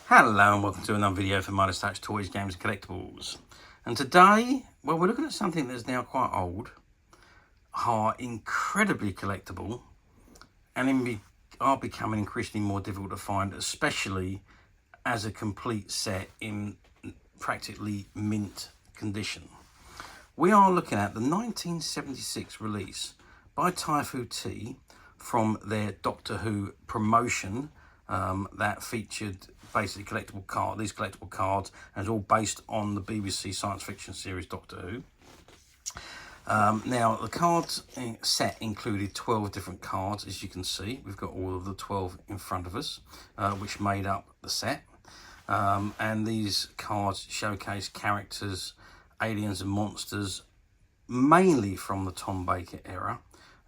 Hello and welcome to another video for Midas Touch Toys, Games and Collectibles. And today, well, we're looking at something that's now quite old, are incredibly collectible, and are becoming increasingly more difficult to find, especially as a complete set in practically mint condition. We are looking at the 1976 release by Ty Phoo from their Doctor Who promotion that featured basically these collectible cards, and it's all based on the BBC science fiction series Doctor Who. Now, the cards set included 12 different cards, as you can see. We've got all of the 12 in front of us, which made up the set. And these cards showcase characters, aliens and monsters, mainly from the Tom Baker era.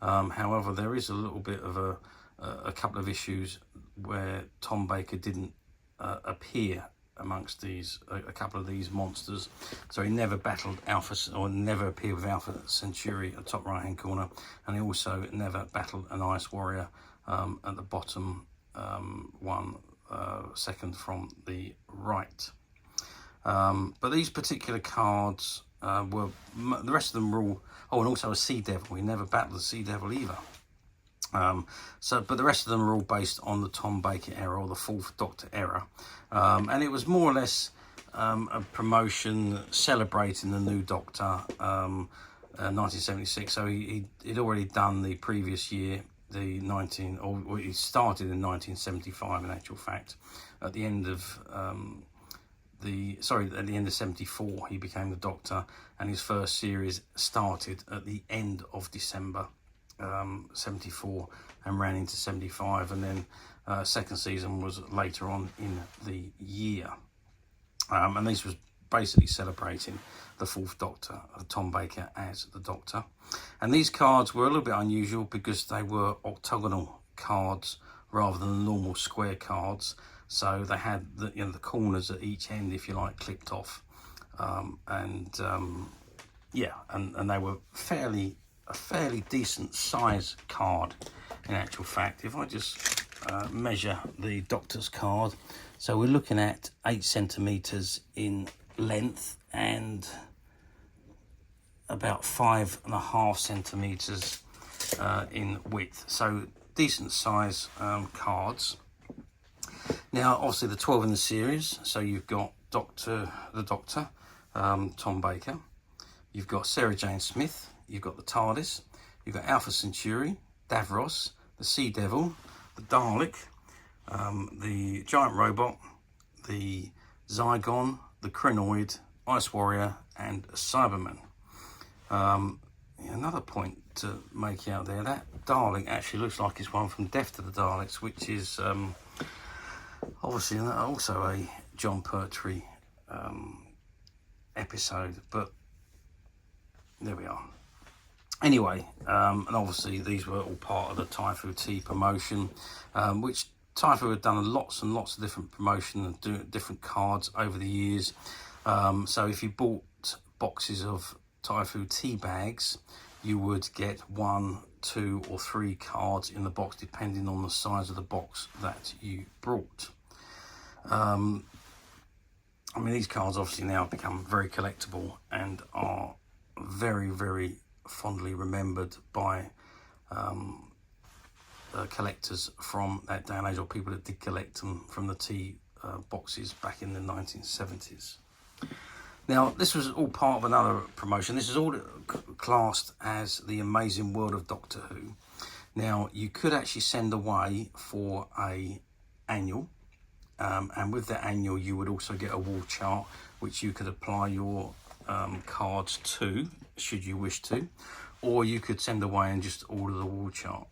However, there is a little bit of a couple of issues where Tom Baker didn't appear amongst a couple of these monsters, so he never battled Alpha, or never appeared with Alpha Centauri at the top right hand corner, and he also never battled an Ice Warrior at the bottom second from the right. But these particular cards the rest of them were all, and also a Sea Devil. He never battled the Sea Devil either. But the rest of them are all based on the Tom Baker era, or the Fourth Doctor era, and it was more or less a promotion celebrating the new Doctor, 1976. So he'd already done the previous year, he started in 1975 in actual fact. At the end of at the end of 74 he became the Doctor, and his first series started at the end of December 74 and ran into 75, and then second season was later on in the year, and this was basically celebrating the Fourth Doctor, Tom Baker as the Doctor. And these cards were a little bit unusual because they were octagonal cards rather than normal square cards, so they had the corners at each end, if you like, clipped off, and they were a fairly decent size card in actual fact. If I just measure the Doctor's card, so we're looking at 8 centimeters in length and about 5.5 centimeters in width, so decent size cards. Now obviously the 12 in the series, so you've got the Doctor, Tom Baker, you've got Sarah Jane Smith, you've got the Tardis, you've got Alpha Centauri, Davros, the Sea Devil, the Dalek, the Giant Robot, the Zygon, the Krynoid, Ice Warrior, and Cyberman. Another point to make out there, that Dalek actually looks like it's one from Death to the Daleks, which is obviously also a John Pertwee episode, but there we are. Anyway, and obviously these were all part of the Ty Phoo promotion, which Ty Phoo had done lots and lots of different promotion and different cards over the years. So if you bought boxes of Ty Phoo tea bags, you would get 1, 2 or 3 cards in the box, depending on the size of the box that you brought. I mean, these cards obviously now have become very collectible and are very, very fondly remembered by collectors from that day and age, or people that did collect them from the tea boxes back in the 1970s. Now, this was all part of another promotion. This is all classed as the Amazing World of Doctor Who. Now, you could actually send away for a annual, and with the annual you would also get a wall chart which you could apply your cards to, should you wish to, or you could send away and just order the wall chart.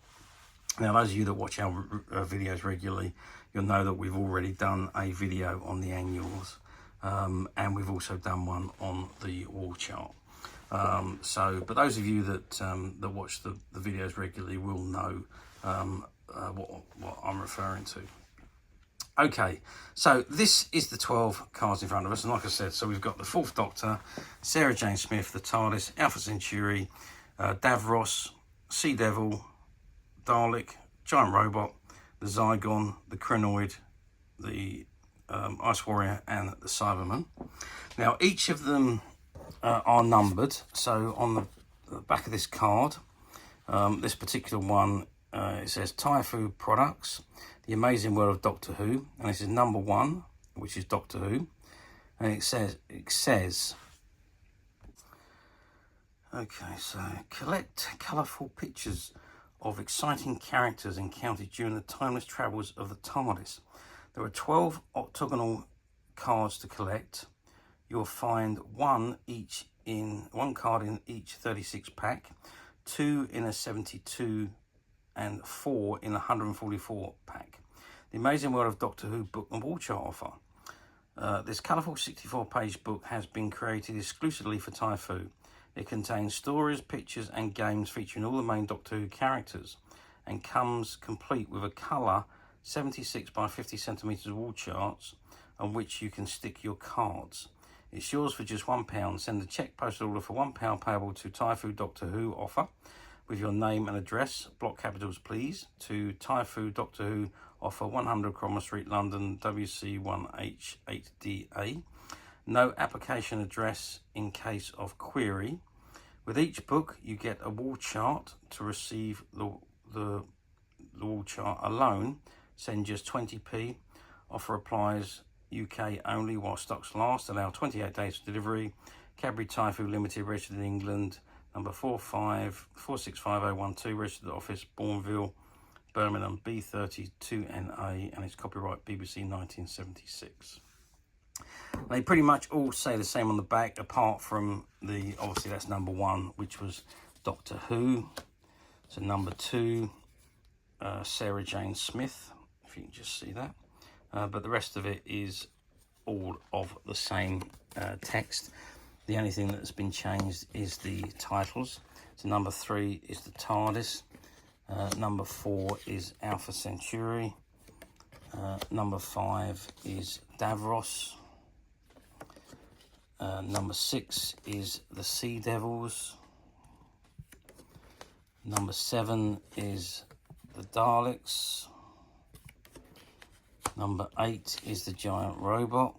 Now, those of you that watch our videos regularly, you'll know that we've already done a video on the annuals, and we've also done one on the wall chart. But those of you that watch the videos regularly will know what I'm referring to. Okay, so this is the 12 cards in front of us, and like I said, so we've got the Fourth Doctor, Sarah Jane Smith, the Tardis, Alpha Centauri, Davros, Sea Devil, Dalek, Giant Robot, the Zygon, the Krynoid, the Ice Warrior and the Cyberman. Now, each of them are numbered. So on the back of this card, this particular one, it says Ty Phoo Products, The Amazing World of Doctor Who, and this is number 1, which is Doctor Who, and it says, okay, so collect colourful pictures of exciting characters encountered during the timeless travels of the TARDIS. There are 12 octagonal cards to collect. You'll find one card in each 36 pack, 2 in a 72, and 4 in a 144 pack. The Amazing World of Doctor Who book and wall chart offer. This colourful 64-page book has been created exclusively for Ty Phoo. It contains stories, pictures and games featuring all the main Doctor Who characters and comes complete with a colour 76 by 50 centimetres wall charts on which you can stick your cards. It's yours for just £1. Send a cheque postal order for £1 payable to Ty Phoo Doctor Who offer with your name and address, block capitals please, to Ty Phoo Doctor Who offer 100 Cromwell Street, London, WC1H8DA. No application address in case of query. With each book, you get a wall chart. To receive the wall chart alone, send just 20p. Offer applies UK only while stocks last. Allow 28 days for delivery. Cadbury Ty Phoo Limited, registered in England. Number 465012, registered office, Bourneville, Birmingham, B32NA, and it's copyright BBC 1976. They pretty much all say the same on the back, apart from obviously that's number 1, which was Doctor Who. So number 2, Sarah Jane Smith, if you can just see that. But the rest of it is all of the same text. The only thing that's been changed is the titles. So number 3 is the Tardis. Number 4 is Alpha Centauri. Number 5 is Davros. Number 6 is the Sea Devils. Number 7 is the Daleks. Number 8 is the Giant Robot.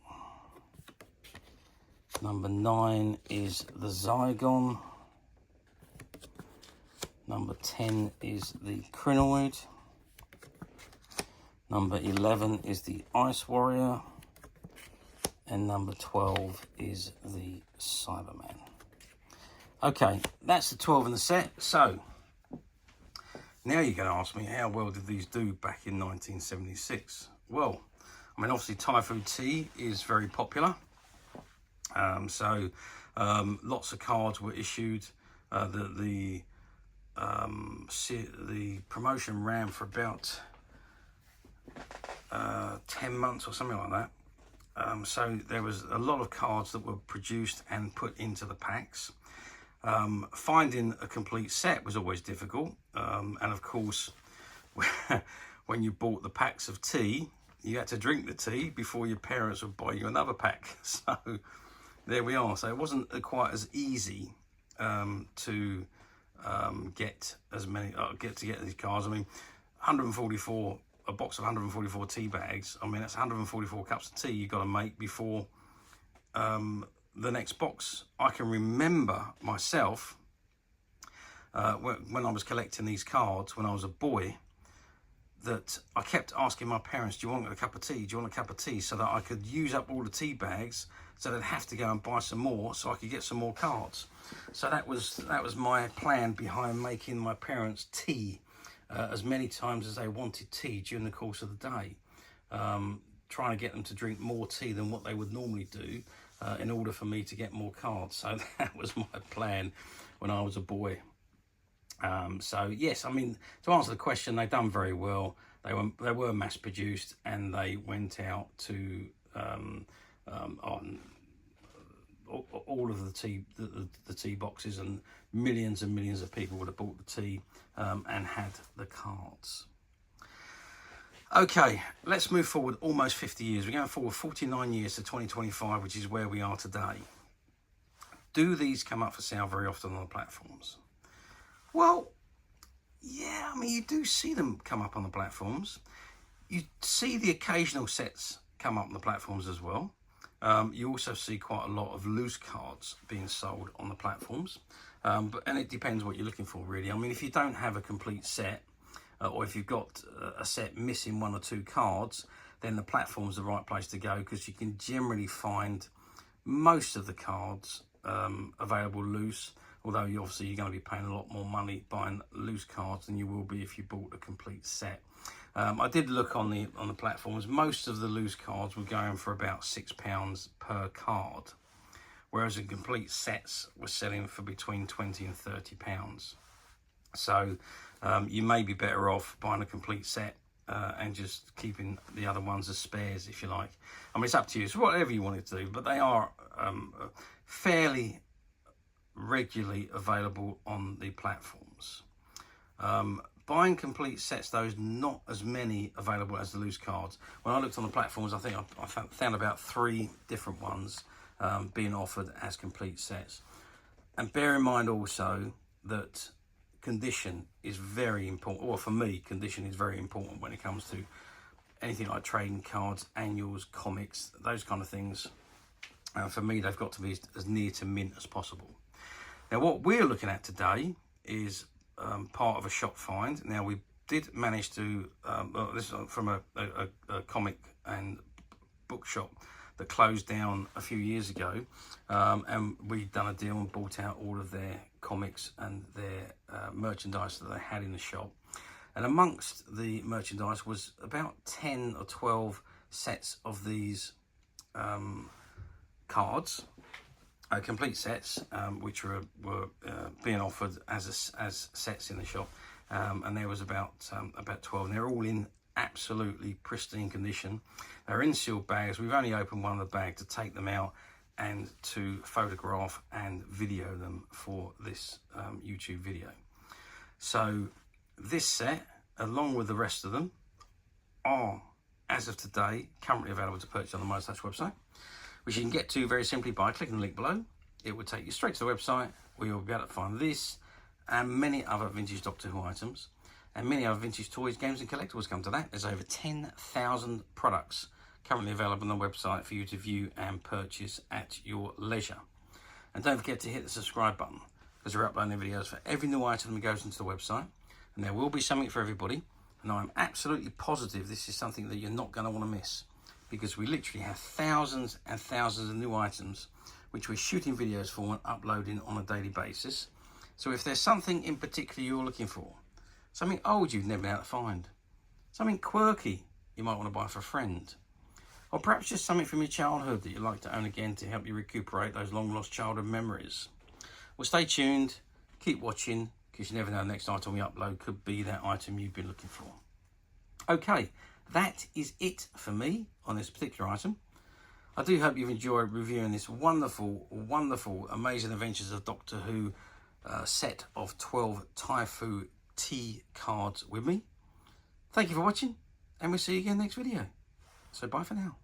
Number 9 is the Zygon. Number 10 is the Krynoid. Number 11 is the Ice Warrior. And number 12 is the Cyberman. Okay, that's the 12 in the set. So, now you're going to ask me, how well did these do back in 1976? Well, I mean, obviously Ty Phoo tea is very popular. Lots of cards were issued. The promotion ran for about 10 months or something like that. So there was a lot of cards that were produced and put into the packs. Finding a complete set was always difficult. And of course, when you bought the packs of tea, you had to drink the tea before your parents would buy you another pack. So there we are. So it wasn't quite as easy to get these cards. I mean, 144. A box of 144 tea bags. I mean, that's 144 cups of tea you've got to make before the next box. I can remember myself when I was collecting these cards when I was a boy, that I kept asking my parents, do you want a cup of tea? Do you want a cup of tea? So that I could use up all the tea bags, so they'd have to go and buy some more so I could get some more cards. So that was my plan behind making my parents tea as many times as they wanted tea during the course of the day, trying to get them to drink more tea than what they would normally do in order for me to get more cards. So that was my plan when I was a boy. So yes, I mean, to answer the question, they've done very well. They were mass produced, and they went out to on all of the tea boxes, and millions of people would have bought the tea and had the cards. Okay, let's move forward almost 50 years. We're going forward 49 years to 2025, which is where we are today. Do these come up for sale very often on the platforms? Well, yeah, I mean, you do see them come up on the platforms. You see the occasional sets come up on the platforms as well. You also see quite a lot of loose cards being sold on the platforms, and it depends what you're looking for, really. I mean, if you don't have a complete set, or if you've got a set missing 1 or 2 cards, then the platform's the right place to go, because you can generally find most of the cards available loose, although you're going to be paying a lot more money buying loose cards than you will be if you bought a complete set. I did look on the platforms. Most of the loose cards were going for about £6 per card, whereas the complete sets were selling for between £20 and £30. So you may be better off buying a complete set and just keeping the other ones as spares, if you like. I mean, it's up to you. It's whatever you want to do, but they are fairly regularly available on the platforms. Buying complete sets, though, is not as many available as the loose cards. When I looked on the platforms, I think I found about 3 different ones being offered as complete sets. And bear in mind also that condition is very important. Well, for me, condition is very important when it comes to anything like trading cards, annuals, comics, those kind of things. For me, they've got to be as near to mint as possible. Now, what we're looking at today is part of a shop find. Now, we did manage to, this is from a comic and bookshop that closed down a few years ago, and we'd done a deal and bought out all of their comics and their merchandise that they had in the shop. And amongst the merchandise was about 10 or 12 sets of these cards, complete sets, which were being offered as sets in the shop, and there was about 12, and they're all in absolutely pristine condition. They're in sealed bags. We've only opened one of the bags to take them out and to photograph and video them for this YouTube video. So this set, along with the rest of them, are, as of today, currently available to purchase on the MyTouch website, which you can get to very simply by clicking the link below. It will take you straight to the website, where you'll be able to find this and many other vintage Doctor Who items, and many other vintage toys, games and collectibles. Come to that. There's over 10,000 products currently available on the website for you to view and purchase at your leisure. And don't forget to hit the subscribe button, because we're uploading videos for every new item that goes into the website, and there will be something for everybody. And I'm absolutely positive this is something that you're not going to want to miss, because we literally have thousands and thousands of new items which we're shooting videos for and uploading on a daily basis. So if there's something in particular you're looking for, something old you've never been able to find, something quirky you might want to buy for a friend, or perhaps just something from your childhood that you'd like to own again to help you recuperate those long lost childhood memories, well, stay tuned, keep watching, because you never know, the next item we upload could be that item you've been looking for. Okay, that is it for me on this particular item. I do hope you've enjoyed reviewing this wonderful, wonderful, amazing Adventures of Doctor Who set of 12 Ty Phoo T cards with me. Thank you for watching, and we'll see you again next video. So bye for now.